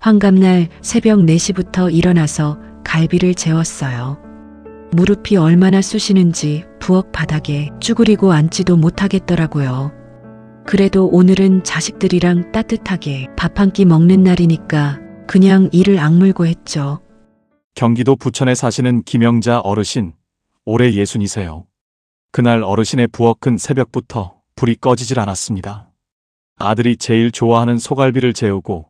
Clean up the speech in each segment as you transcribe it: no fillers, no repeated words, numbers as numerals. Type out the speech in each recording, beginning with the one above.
환갑날 새벽 4시부터 일어나서 갈비를 재웠어요. 무릎이 얼마나 쑤시는지 부엌 바닥에 쭈그리고 앉지도 못하겠더라고요. 그래도 오늘은 자식들이랑 따뜻하게 밥 한 끼 먹는 날이니까 그냥 이를 악물고 했죠. 경기도 부천에 사시는 김영자 어르신, 올해 60이세요. 그날 어르신의 부엌은 새벽부터 불이 꺼지질 않았습니다. 아들이 제일 좋아하는 소갈비를 재우고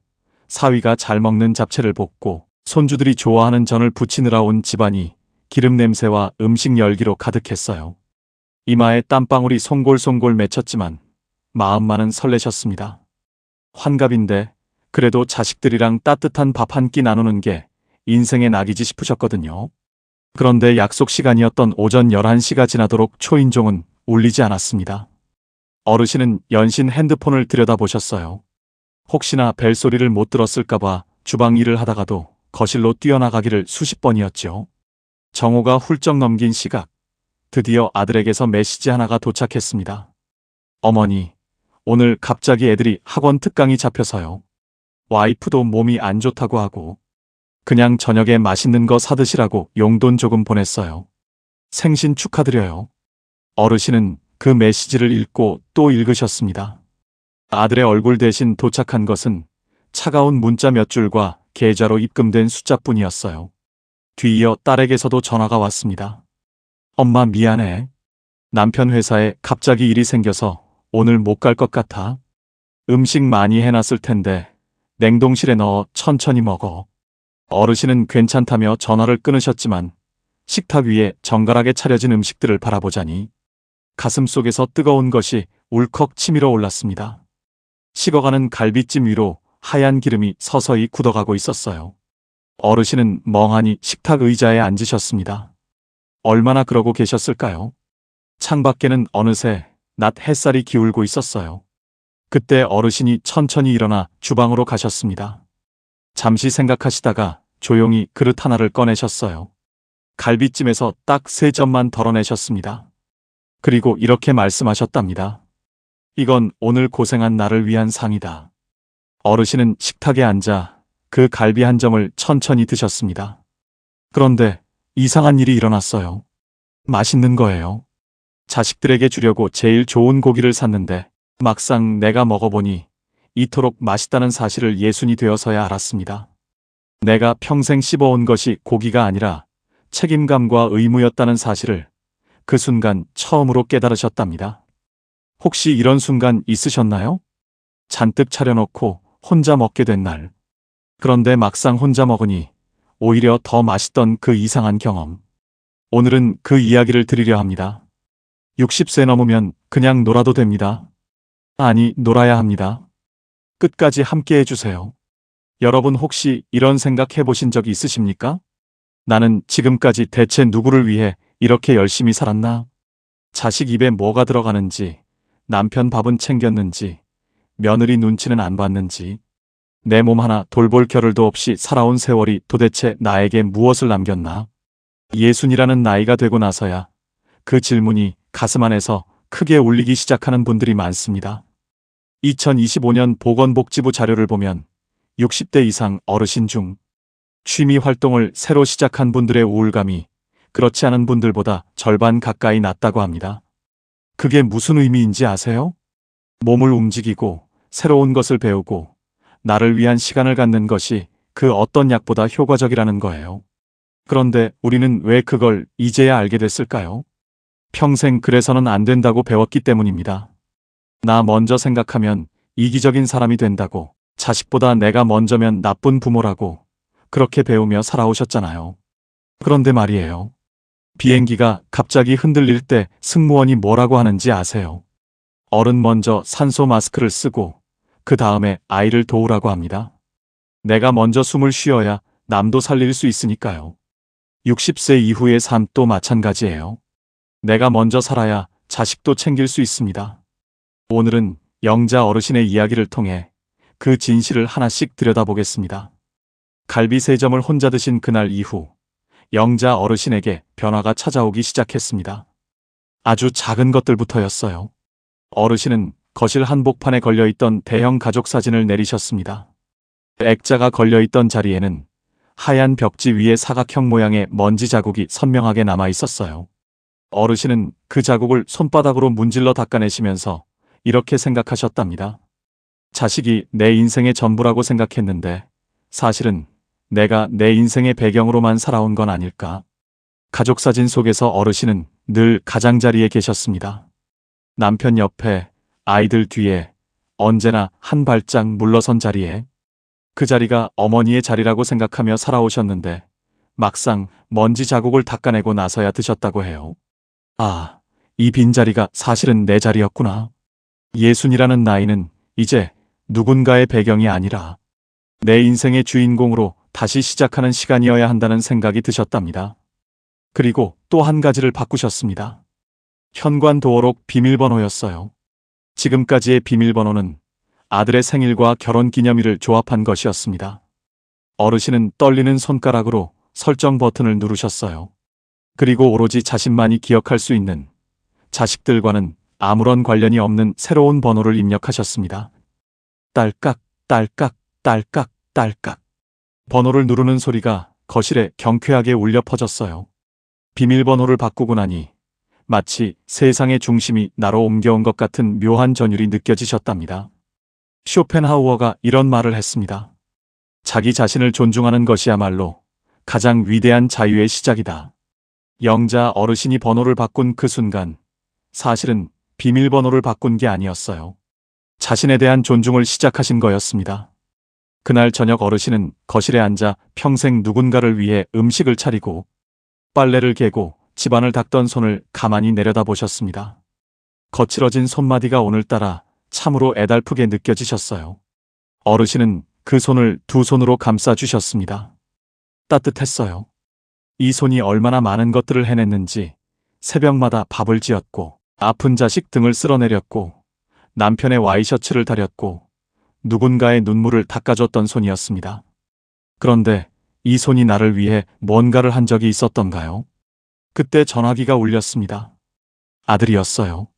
사위가 잘 먹는 잡채를 볶고 손주들이 좋아하는 전을 부치느라 온 집안이 기름 냄새와 음식 열기로 가득했어요. 이마에 땀방울이 송골송골 맺혔지만 마음만은 설레셨습니다. 환갑인데 그래도 자식들이랑 따뜻한 밥 한 끼 나누는 게 인생의 낙이지 싶으셨거든요. 그런데 약속 시간이었던 오전 11시가 지나도록 초인종은 울리지 않았습니다. 어르신은 연신 핸드폰을 들여다보셨어요. 혹시나 벨소리를 못 들었을까봐 주방 일을 하다가도 거실로 뛰어나가기를 수십 번이었죠. 정오가 훌쩍 넘긴 시각, 드디어 아들에게서 메시지 하나가 도착했습니다. 어머니, 오늘 갑자기 애들이 학원 특강이 잡혀서요. 와이프도 몸이 안 좋다고 하고 그냥 저녁에 맛있는 거 사드시라고 용돈 조금 보냈어요. 생신 축하드려요. 어르신은 그 메시지를 읽고 또 읽으셨습니다. 아들의 얼굴 대신 도착한 것은 차가운 문자 몇 줄과 계좌로 입금된 숫자뿐이었어요. 뒤이어 딸에게서도 전화가 왔습니다. 엄마 미안해. 남편 회사에 갑자기 일이 생겨서 오늘 못 갈 것 같아. 음식 많이 해놨을 텐데 냉동실에 넣어 천천히 먹어. 어르신은 괜찮다며 전화를 끊으셨지만 식탁 위에 정갈하게 차려진 음식들을 바라보자니 가슴속에서 뜨거운 것이 울컥 치밀어 올랐습니다. 식어가는 갈비찜 위로 하얀 기름이 서서히 굳어가고 있었어요. 어르신은 멍하니 식탁 의자에 앉으셨습니다. 얼마나 그러고 계셨을까요? 창밖에는 어느새 낮 햇살이 기울고 있었어요. 그때 어르신이 천천히 일어나 주방으로 가셨습니다. 잠시 생각하시다가 조용히 그릇 하나를 꺼내셨어요. 갈비찜에서 딱 3점만 덜어내셨습니다. 그리고 이렇게 말씀하셨답니다. 이건 오늘 고생한 나를 위한 상이다. 어르신은 식탁에 앉아 그 갈비 한 점을 천천히 드셨습니다. 그런데 이상한 일이 일어났어요. 맛있는 거예요. 자식들에게 주려고 제일 좋은 고기를 샀는데 막상 내가 먹어보니 이토록 맛있다는 사실을 예순이 되어서야 알았습니다. 내가 평생 씹어온 것이 고기가 아니라 책임감과 의무였다는 사실을 그 순간 처음으로 깨달으셨답니다. 혹시 이런 순간 있으셨나요? 잔뜩 차려놓고 혼자 먹게 된 날. 그런데 막상 혼자 먹으니 오히려 더 맛있던 그 이상한 경험. 오늘은 그 이야기를 드리려 합니다. 60세 넘으면 그냥 놀아도 됩니다. 아니, 놀아야 합니다. 끝까지 함께 해주세요. 여러분 혹시 이런 생각 해보신 적이 있으십니까? 나는 지금까지 대체 누구를 위해 이렇게 열심히 살았나? 자식 입에 뭐가 들어가는지, 남편 밥은 챙겼는지, 며느리 눈치는 안 봤는지, 내 몸 하나 돌볼 겨를도 없이 살아온 세월이 도대체 나에게 무엇을 남겼나? 60이라는 나이가 되고 나서야 그 질문이 가슴 안에서 크게 울리기 시작하는 분들이 많습니다. 2025년 보건복지부 자료를 보면 60대 이상 어르신 중 취미 활동을 새로 시작한 분들의 우울감이 그렇지 않은 분들보다 절반 가까이 낮다고 합니다. 그게 무슨 의미인지 아세요? 몸을 움직이고 새로운 것을 배우고 나를 위한 시간을 갖는 것이 그 어떤 약보다 효과적이라는 거예요. 그런데 우리는 왜 그걸 이제야 알게 됐을까요? 평생 그래서는 안 된다고 배웠기 때문입니다. 나 먼저 생각하면 이기적인 사람이 된다고, 자식보다 내가 먼저면 나쁜 부모라고 그렇게 배우며 살아오셨잖아요. 그런데 말이에요. 비행기가 갑자기 흔들릴 때 승무원이 뭐라고 하는지 아세요? 어른 먼저 산소 마스크를 쓰고 그 다음에 아이를 도우라고 합니다. 내가 먼저 숨을 쉬어야 남도 살릴 수 있으니까요. 60세 이후의 삶도 마찬가지예요. 내가 먼저 살아야 자식도 챙길 수 있습니다. 오늘은 영자 어르신의 이야기를 통해 그 진실을 하나씩 들여다보겠습니다. 갈비 3점을 혼자 드신 그날 이후 영자 어르신에게 변화가 찾아오기 시작했습니다. 아주 작은 것들부터였어요. 어르신은 거실 한복판에 걸려있던 대형 가족 사진을 내리셨습니다. 액자가 걸려있던 자리에는 하얀 벽지 위에 사각형 모양의 먼지 자국이 선명하게 남아 있었어요. 어르신은 그 자국을 손바닥으로 문질러 닦아내시면서 이렇게 생각하셨답니다. 자식이 내 인생의 전부라고 생각했는데 사실은 내가 내 인생의 배경으로만 살아온 건 아닐까. 가족 사진 속에서 어르신은 늘 가장자리에 계셨습니다. 남편 옆에, 아이들 뒤에, 언제나 한 발짝 물러선 자리에. 그 자리가 어머니의 자리라고 생각하며 살아오셨는데 막상 먼지 자국을 닦아내고 나서야 드셨다고 해요. 아, 이 빈자리가 사실은 내 자리였구나. 예순이라는 나이는 이제 누군가의 배경이 아니라 내 인생의 주인공으로 다시 시작하는 시간이어야 한다는 생각이 드셨답니다. 그리고 또 한 가지를 바꾸셨습니다. 현관도어록 비밀번호였어요. 지금까지의 비밀번호는 아들의 생일과 결혼기념일을 조합한 것이었습니다. 어르신은 떨리는 손가락으로 설정 버튼을 누르셨어요. 그리고 오로지 자신만이 기억할 수 있는, 자식들과는 아무런 관련이 없는 새로운 번호를 입력하셨습니다. 딸깍, 딸깍, 딸깍, 딸깍. 번호를 누르는 소리가 거실에 경쾌하게 울려 퍼졌어요. 비밀번호를 바꾸고 나니 마치 세상의 중심이 나로 옮겨온 것 같은 묘한 전율이 느껴지셨답니다. 쇼펜하우어가 이런 말을 했습니다. 자기 자신을 존중하는 것이야말로 가장 위대한 자유의 시작이다. 영자 어르신이 번호를 바꾼 그 순간 사실은 비밀번호를 바꾼 게 아니었어요. 자신에 대한 존중을 시작하신 거였습니다. 그날 저녁 어르신은 거실에 앉아 평생 누군가를 위해 음식을 차리고 빨래를 개고 집안을 닦던 손을 가만히 내려다보셨습니다. 거칠어진 손마디가 오늘따라 참으로 애달프게 느껴지셨어요. 어르신은 그 손을 두 손으로 감싸주셨습니다. 따뜻했어요. 이 손이 얼마나 많은 것들을 해냈는지 새벽마다 밥을 지었고 아픈 자식 등을 쓸어내렸고 남편의 와이셔츠를 다렸고 누군가의 눈물을 닦아줬던 손이었습니다. 그런데 이 손이 나를 위해 뭔가를 한 적이 있었던가요? 그때 전화기가 울렸습니다. 아들이었어요.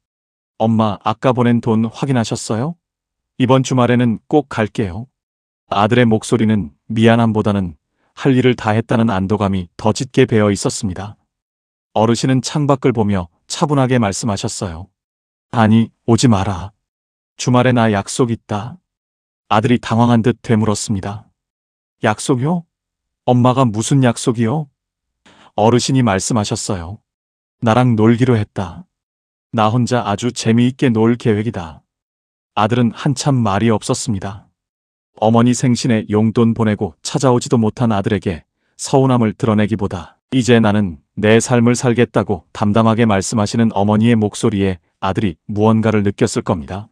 엄마, 아까 보낸 돈 확인하셨어요? 이번 주말에는 꼭 갈게요. 아들의 목소리는 미안함보다는 할 일을 다 했다는 안도감이 더 짙게 배어 있었습니다. 어르신은 창밖을 보며 차분하게 말씀하셨어요. 아니, 오지 마라. 주말에 나 약속 있다. 아들이 당황한 듯 되물었습니다. 약속이요? 엄마가 무슨 약속이요? 어르신이 말씀하셨어요. 나랑 놀기로 했다. 나 혼자 아주 재미있게 놀 계획이다. 아들은 한참 말이 없었습니다. 어머니 생신에 용돈 보내고 찾아오지도 못한 아들에게 서운함을 드러내기보다 이제 나는 내 삶을 살겠다고 담담하게 말씀하시는 어머니의 목소리에 아들이 무언가를 느꼈을 겁니다.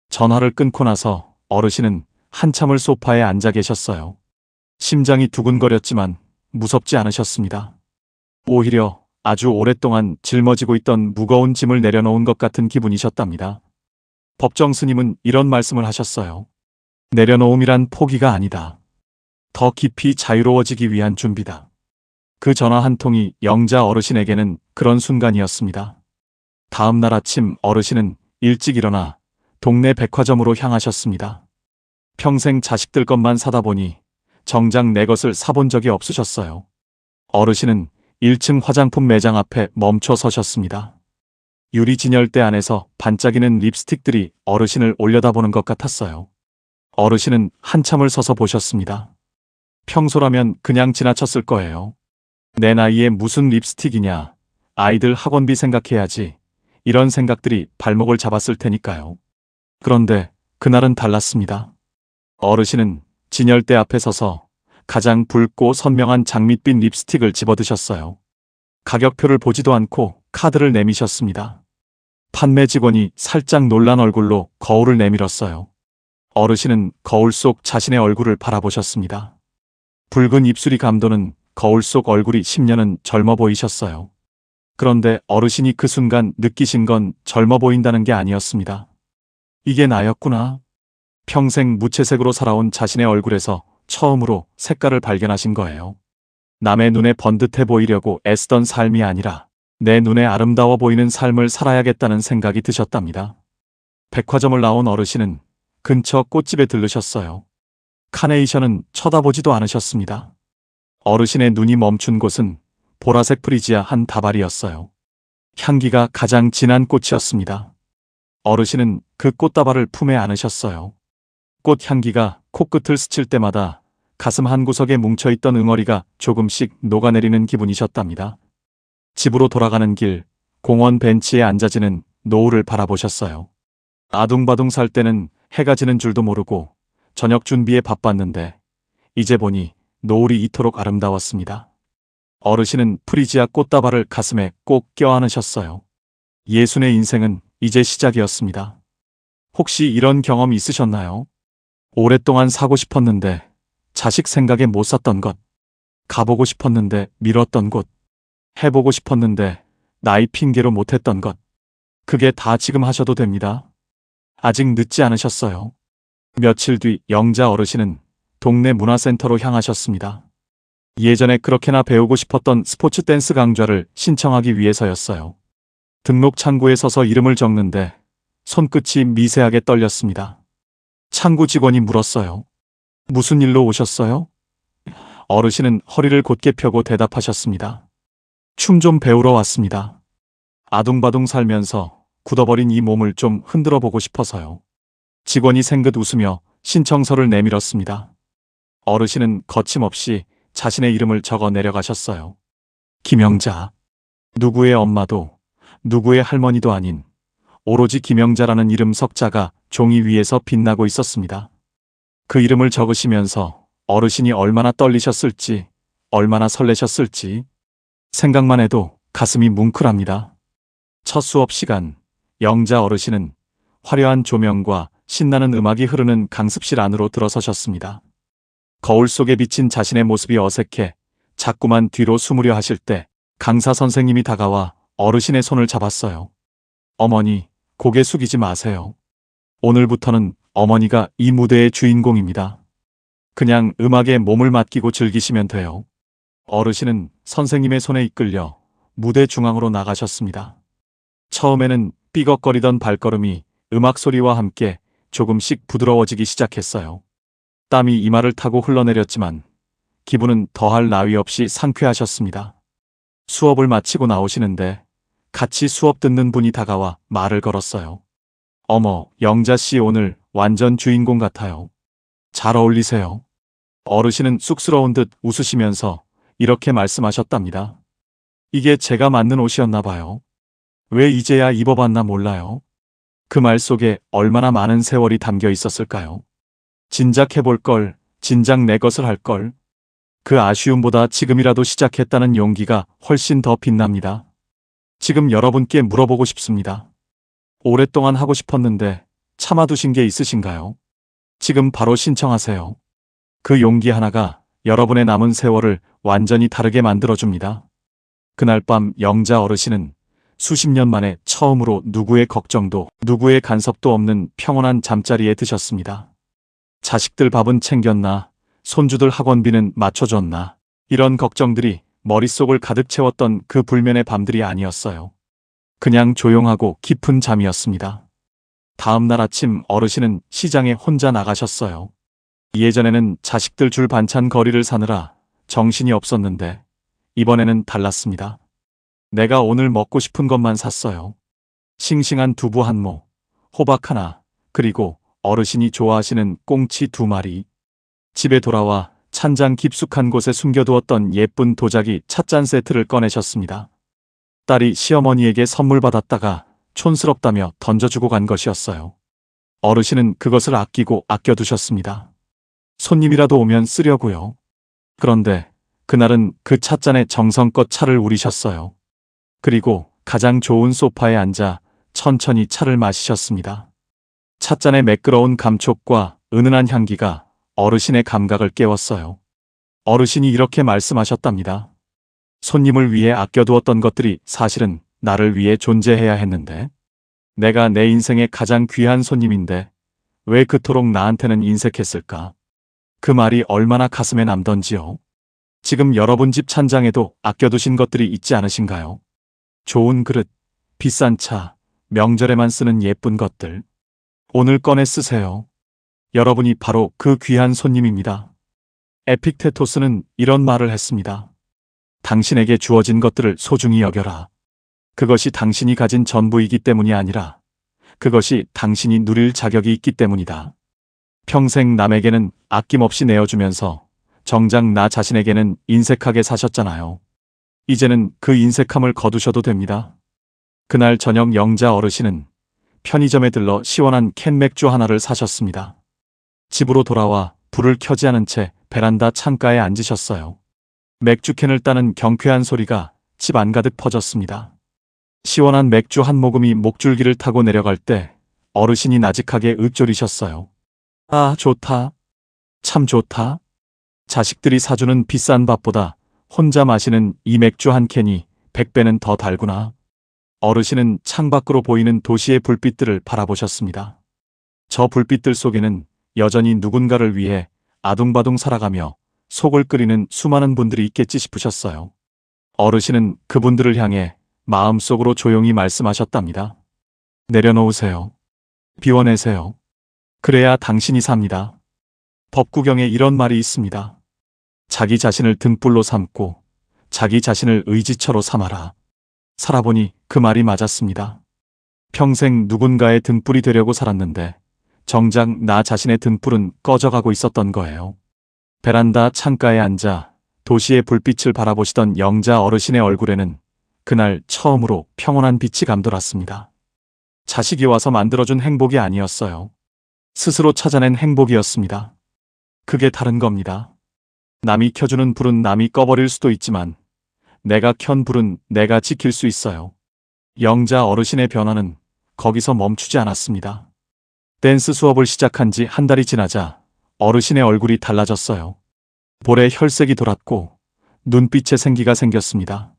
전화를 끊고 나서 어르신은 한참을 소파에 앉아 계셨어요. 심장이 두근거렸지만 무섭지 않으셨습니다. 오히려 아주 오랫동안 짊어지고 있던 무거운 짐을 내려놓은 것 같은 기분이셨답니다. 법정 스님은 이런 말씀을 하셨어요. 내려놓음이란 포기가 아니다. 더 깊이 자유로워지기 위한 준비다. 그 전화 한 통이 영자 어르신에게는 그런 순간이었습니다. 다음 날 아침 어르신은 일찍 일어나 동네 백화점으로 향하셨습니다. 평생 자식들 것만 사다 보니 정작 내 것을 사본 적이 없으셨어요. 어르신은 1층 화장품 매장 앞에 멈춰 서셨습니다. 유리 진열대 안에서 반짝이는 립스틱들이 어르신을 올려다보는 것 같았어요. 어르신은 한참을 서서 보셨습니다. 평소라면 그냥 지나쳤을 거예요. 내 나이에 무슨 립스틱이냐, 아이들 학원비 생각해야지, 이런 생각들이 발목을 잡았을 테니까요. 그런데 그날은 달랐습니다. 어르신은 진열대 앞에 서서 가장 붉고 선명한 장밋빛 립스틱을 집어드셨어요. 가격표를 보지도 않고 카드를 내미셨습니다. 판매 직원이 살짝 놀란 얼굴로 거울을 내밀었어요. 어르신은 거울 속 자신의 얼굴을 바라보셨습니다. 붉은 입술이 감도는 거울 속 얼굴이 10년은 젊어 보이셨어요. 그런데 어르신이 그 순간 느끼신 건 젊어 보인다는 게 아니었습니다. 이게 나였구나. 평생 무채색으로 살아온 자신의 얼굴에서 처음으로 색깔을 발견하신 거예요. 남의 눈에 번듯해 보이려고 애쓰던 삶이 아니라 내 눈에 아름다워 보이는 삶을 살아야겠다는 생각이 드셨답니다. 백화점을 나온 어르신은 근처 꽃집에 들르셨어요. 카네이션은 쳐다보지도 않으셨습니다. 어르신의 눈이 멈춘 곳은 보라색 프리지아 한 다발이었어요. 향기가 가장 진한 꽃이었습니다. 어르신은 그 꽃다발을 품에 안으셨어요. 꽃 향기가 코끝을 스칠 때마다 가슴 한구석에 뭉쳐있던 응어리가 조금씩 녹아내리는 기분이셨답니다. 집으로 돌아가는 길, 공원 벤치에 앉아지는 노을을 바라보셨어요. 아둥바둥 살 때는 해가 지는 줄도 모르고 저녁 준비에 바빴는데 이제 보니 노을이 이토록 아름다웠습니다. 어르신은 프리지아 꽃다발을 가슴에 꼭 껴안으셨어요. 예순의 인생은 이제 시작이었습니다. 혹시 이런 경험 있으셨나요? 오랫동안 사고 싶었는데 자식 생각에 못 샀던 것, 가보고 싶었는데 미뤘던 곳, 해보고 싶었는데 나이 핑계로 못했던 것, 그게 다 지금 하셔도 됩니다. 아직 늦지 않으셨어요. 며칠 뒤 영자 어르신은 동네 문화센터로 향하셨습니다. 예전에 그렇게나 배우고 싶었던 스포츠 댄스 강좌를 신청하기 위해서였어요. 등록 창구에 서서 이름을 적는데 손끝이 미세하게 떨렸습니다. 창구 직원이 물었어요. 무슨 일로 오셨어요? 어르신은 허리를 곧게 펴고 대답하셨습니다. 춤 좀 배우러 왔습니다. 아둥바둥 살면서 굳어버린 이 몸을 좀 흔들어 보고 싶어서요. 직원이 생긋 웃으며 신청서를 내밀었습니다. 어르신은 거침없이 자신의 이름을 적어 내려가셨어요. 김영자. 누구의 엄마도 누구의 할머니도 아닌 오로지 김영자라는 이름 석자가 종이 위에서 빛나고 있었습니다. 그 이름을 적으시면서 어르신이 얼마나 떨리셨을지, 얼마나 설레셨을지 생각만 해도 가슴이 뭉클합니다. 첫 수업 시간, 영자 어르신은 화려한 조명과 신나는 음악이 흐르는 강습실 안으로 들어서셨습니다. 거울 속에 비친 자신의 모습이 어색해 자꾸만 뒤로 숨으려 하실 때 강사 선생님이 다가와 어르신의 손을 잡았어요. 어머니, 고개 숙이지 마세요. 오늘부터는 어머니가 이 무대의 주인공입니다. 그냥 음악에 몸을 맡기고 즐기시면 돼요. 어르신은 선생님의 손에 이끌려 무대 중앙으로 나가셨습니다. 처음에는 삐걱거리던 발걸음이 음악 소리와 함께 조금씩 부드러워지기 시작했어요. 땀이 이마를 타고 흘러내렸지만 기분은 더할 나위 없이 상쾌하셨습니다. 수업을 마치고 나오시는데 같이 수업 듣는 분이 다가와 말을 걸었어요. 어머, 영자 씨 오늘 완전 주인공 같아요. 잘 어울리세요. 어르신은 쑥스러운 듯 웃으시면서 이렇게 말씀하셨답니다. 이게 제가 만든 옷이었나 봐요. 왜 이제야 입어봤나 몰라요. 그 말 속에 얼마나 많은 세월이 담겨 있었을까요? 진작 해볼 걸, 진작 내 것을 할 걸. 그 아쉬움보다 지금이라도 시작했다는 용기가 훨씬 더 빛납니다. 지금 여러분께 물어보고 싶습니다. 오랫동안 하고 싶었는데 참아두신 게 있으신가요? 지금 바로 신청하세요. 그 용기 하나가 여러분의 남은 세월을 완전히 다르게 만들어줍니다. 그날 밤 영자 어르신은 수십 년 만에 처음으로 누구의 걱정도 누구의 간섭도 없는 평온한 잠자리에 드셨습니다. 자식들 밥은 챙겼나, 손주들 학원비는 맞춰줬나, 이런 걱정들이 머릿속을 가득 채웠던 그 불면의 밤들이 아니었어요. 그냥 조용하고 깊은 잠이었습니다. 다음 날 아침 어르신은 시장에 혼자 나가셨어요. 예전에는 자식들 줄 반찬 거리를 사느라 정신이 없었는데 이번에는 달랐습니다. 내가 오늘 먹고 싶은 것만 샀어요. 싱싱한 두부 한 모, 호박 하나, 그리고 어르신이 좋아하시는 꽁치 2마리. 집에 돌아와 찬장 깊숙한 곳에 숨겨두었던 예쁜 도자기 찻잔 세트를 꺼내셨습니다. 딸이 시어머니에게 선물 받았다가 촌스럽다며 던져주고 간 것이었어요. 어르신은 그것을 아끼고 아껴두셨습니다. 손님이라도 오면 쓰려고요. 그런데 그날은 그 찻잔에 정성껏 차를 우리셨어요. 그리고 가장 좋은 소파에 앉아 천천히 차를 마시셨습니다. 찻잔의 매끄러운 감촉과 은은한 향기가 어르신의 감각을 깨웠어요. 어르신이 이렇게 말씀하셨답니다. 손님을 위해 아껴두었던 것들이 사실은 나를 위해 존재해야 했는데, 내가 내 인생의 가장 귀한 손님인데 왜 그토록 나한테는 인색했을까? 그 말이 얼마나 가슴에 남던지요. 지금 여러분 집 찬장에도 아껴두신 것들이 있지 않으신가요? 좋은 그릇, 비싼 차, 명절에만 쓰는 예쁜 것들. 오늘 꺼내 쓰세요. 여러분이 바로 그 귀한 손님입니다. 에픽테토스는 이런 말을 했습니다. 당신에게 주어진 것들을 소중히 여겨라. 그것이 당신이 가진 전부이기 때문이 아니라 그것이 당신이 누릴 자격이 있기 때문이다. 평생 남에게는 아낌없이 내어주면서 정작 나 자신에게는 인색하게 사셨잖아요. 이제는 그 인색함을 거두셔도 됩니다. 그날 저녁 영자 어르신은 편의점에 들러 시원한 캔 맥주 하나를 사셨습니다. 집으로 돌아와 불을 켜지 않은 채 베란다 창가에 앉으셨어요. 맥주캔을 따는 경쾌한 소리가 집 안가득 퍼졌습니다. 시원한 맥주 한 모금이 목줄기를 타고 내려갈 때 어르신이 나직하게 읊조리셨어요. 아, 좋다. 참 좋다. 자식들이 사주는 비싼 밥보다 혼자 마시는 이 맥주 한 캔이 100배는 더 달구나. 어르신은 창밖으로 보이는 도시의 불빛들을 바라보셨습니다. 저 불빛들 속에는 여전히 누군가를 위해 아둥바둥 살아가며 속을 끓이는 수많은 분들이 있겠지 싶으셨어요. 어르신은 그분들을 향해 마음속으로 조용히 말씀하셨답니다. 내려놓으세요. 비워내세요. 그래야 당신이 삽니다. 법구경에 이런 말이 있습니다. 자기 자신을 등불로 삼고 자기 자신을 의지처로 삼아라. 살아보니 그 말이 맞았습니다. 평생 누군가의 등불이 되려고 살았는데 정작 나 자신의 등불은 꺼져가고 있었던 거예요. 베란다 창가에 앉아 도시의 불빛을 바라보시던 영자 어르신의 얼굴에는 그날 처음으로 평온한 빛이 감돌았습니다. 자식이 와서 만들어준 행복이 아니었어요. 스스로 찾아낸 행복이었습니다. 그게 다른 겁니다. 남이 켜주는 불은 남이 꺼버릴 수도 있지만 내가 켠 불은 내가 지킬 수 있어요. 영자 어르신의 변화는 거기서 멈추지 않았습니다. 댄스 수업을 시작한 지 한 달이 지나자 어르신의 얼굴이 달라졌어요. 볼에 혈색이 돌았고 눈빛에 생기가 생겼습니다.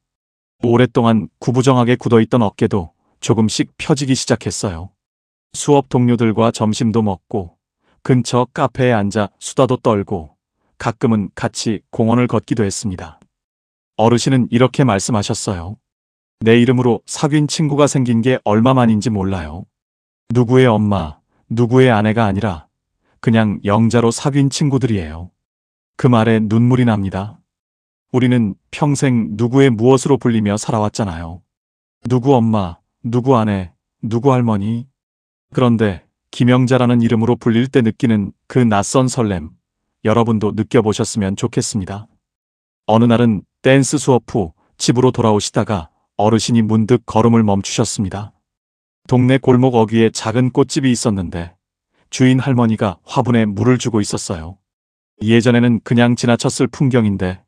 오랫동안 구부정하게 굳어있던 어깨도 조금씩 펴지기 시작했어요. 수업 동료들과 점심도 먹고 근처 카페에 앉아 수다도 떨고 가끔은 같이 공원을 걷기도 했습니다. 어르신은 이렇게 말씀하셨어요. 내 이름으로 사귄 친구가 생긴 게 얼마만인지 몰라요. 누구의 엄마, 누구의 아내가 아니라 그냥 영자로 사귄 친구들이에요. 그 말에 눈물이 납니다. 우리는 평생 누구의 무엇으로 불리며 살아왔잖아요. 누구 엄마, 누구 아내, 누구 할머니. 그런데 김영자라는 이름으로 불릴 때 느끼는 그 낯선 설렘, 여러분도 느껴보셨으면 좋겠습니다. 어느 날은 댄스 수업 후 집으로 돌아오시다가 어르신이 문득 걸음을 멈추셨습니다. 동네 골목 어귀에 작은 꽃집이 있었는데 주인 할머니가 화분에 물을 주고 있었어요. 예전에는 그냥 지나쳤을 풍경인데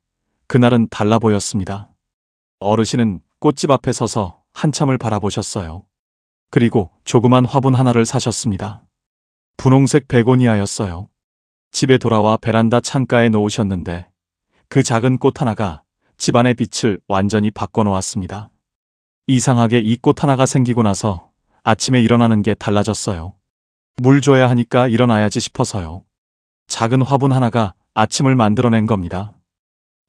그날은 달라 보였습니다. 어르신은 꽃집 앞에 서서 한참을 바라보셨어요. 그리고 조그만 화분 하나를 사셨습니다. 분홍색 베고니아였어요. 집에 돌아와 베란다 창가에 놓으셨는데 그 작은 꽃 하나가 집안의 빛을 완전히 바꿔놓았습니다. 이상하게 이 꽃 하나가 생기고 나서 아침에 일어나는 게 달라졌어요. 물 줘야 하니까 일어나야지 싶어서요. 작은 화분 하나가 아침을 만들어낸 겁니다.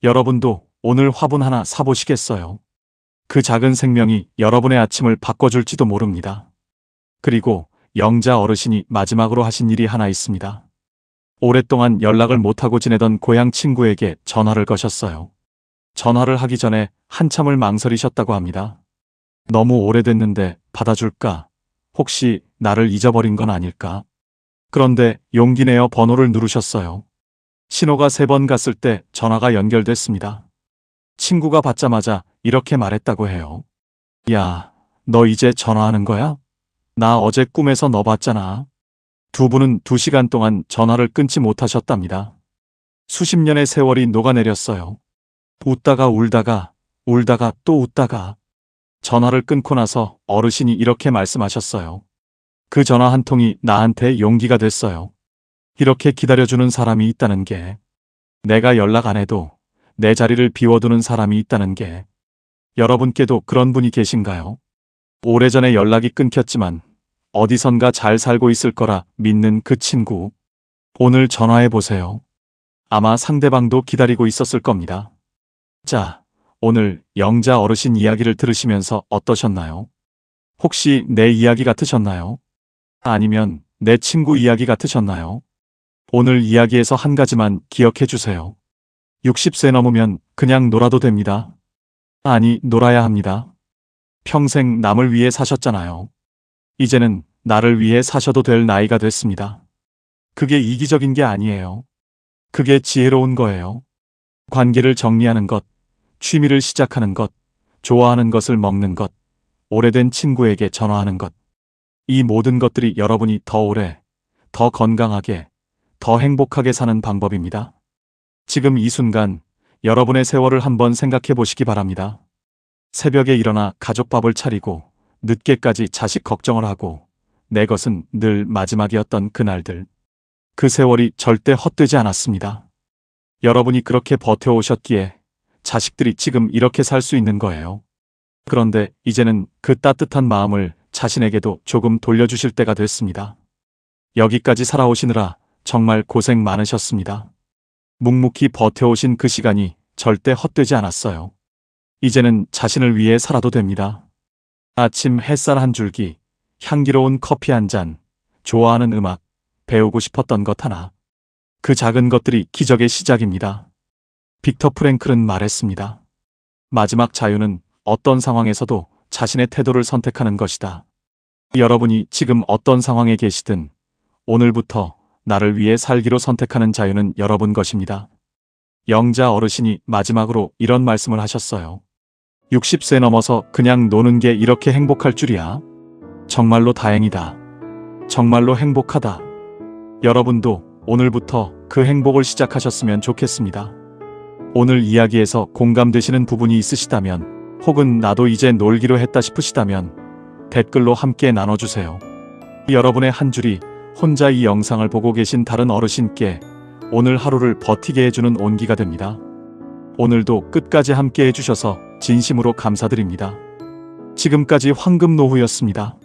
여러분도 오늘 화분 하나 사보시겠어요? 그 작은 생명이 여러분의 아침을 바꿔줄지도 모릅니다. 그리고 영자 어르신이 마지막으로 하신 일이 하나 있습니다. 오랫동안 연락을 못하고 지내던 고향 친구에게 전화를 거셨어요. 전화를 하기 전에 한참을 망설이셨다고 합니다. 너무 오래됐는데 받아줄까? 혹시 나를 잊어버린 건 아닐까? 그런데 용기 내어 번호를 누르셨어요. 신호가 3번 갔을 때 전화가 연결됐습니다. 친구가 받자마자 이렇게 말했다고 해요. 야, 너 이제 전화하는 거야? 나 어제 꿈에서 너 봤잖아. 두 분은 2시간 동안 전화를 끊지 못하셨답니다. 수십 년의 세월이 녹아내렸어요. 웃다가 울다가 울다가 또 웃다가 전화를 끊고 나서 어르신이 이렇게 말씀하셨어요. 그 전화 한 통이 나한테 용기가 됐어요. 이렇게 기다려주는 사람이 있다는 게, 내가 연락 안 해도 내 자리를 비워두는 사람이 있다는 게. 여러분께도 그런 분이 계신가요? 오래전에 연락이 끊겼지만 어디선가 잘 살고 있을 거라 믿는 그 친구. 오늘 전화해 보세요. 아마 상대방도 기다리고 있었을 겁니다. 자, 오늘 영자 어르신 이야기를 들으시면서 어떠셨나요? 혹시 내 이야기 같으셨나요? 아니면 내 친구 이야기 같으셨나요? 오늘 이야기에서 한 가지만 기억해 주세요. 60세 넘으면 그냥 놀아도 됩니다. 아니, 놀아야 합니다. 평생 남을 위해 사셨잖아요. 이제는 나를 위해 사셔도 될 나이가 됐습니다. 그게 이기적인 게 아니에요. 그게 지혜로운 거예요. 관계를 정리하는 것, 취미를 시작하는 것, 좋아하는 것을 먹는 것, 오래된 친구에게 전화하는 것. 이 모든 것들이 여러분이 더 오래, 더 건강하게, 더 행복하게 사는 방법입니다. 지금 이 순간 여러분의 세월을 한번 생각해 보시기 바랍니다. 새벽에 일어나 가족 밥을 차리고 늦게까지 자식 걱정을 하고 내 것은 늘 마지막이었던 그날들. 그 세월이 절대 헛되지 않았습니다. 여러분이 그렇게 버텨오셨기에 자식들이 지금 이렇게 살 수 있는 거예요. 그런데 이제는 그 따뜻한 마음을 자신에게도 조금 돌려주실 때가 됐습니다. 여기까지 살아오시느라 정말 고생 많으셨습니다. 묵묵히 버텨오신 그 시간이 절대 헛되지 않았어요. 이제는 자신을 위해 살아도 됩니다. 아침 햇살 한 줄기, 향기로운 커피 한 잔, 좋아하는 음악, 배우고 싶었던 것 하나. 그 작은 것들이 기적의 시작입니다. 빅터 프랭클은 말했습니다. 마지막 자유는 어떤 상황에서도 자신의 태도를 선택하는 것이다. 여러분이 지금 어떤 상황에 계시든 오늘부터 나를 위해 살기로 선택하는 자유는 여러분 것입니다. 영자 어르신이 마지막으로 이런 말씀을 하셨어요. 60세 넘어서 그냥 노는 게 이렇게 행복할 줄이야. 정말로 다행이다. 정말로 행복하다. 여러분도 오늘부터 그 행복을 시작하셨으면 좋겠습니다. 오늘 이야기에서 공감되시는 부분이 있으시다면 혹은 나도 이제 놀기로 했다 싶으시다면 댓글로 함께 나눠주세요. 여러분의 한 줄이 혼자 이 영상을 보고 계신 다른 어르신께 오늘 하루를 버티게 해주는 온기가 됩니다. 오늘도 끝까지 함께 해주셔서 진심으로 감사드립니다. 지금까지 황금노후였습니다.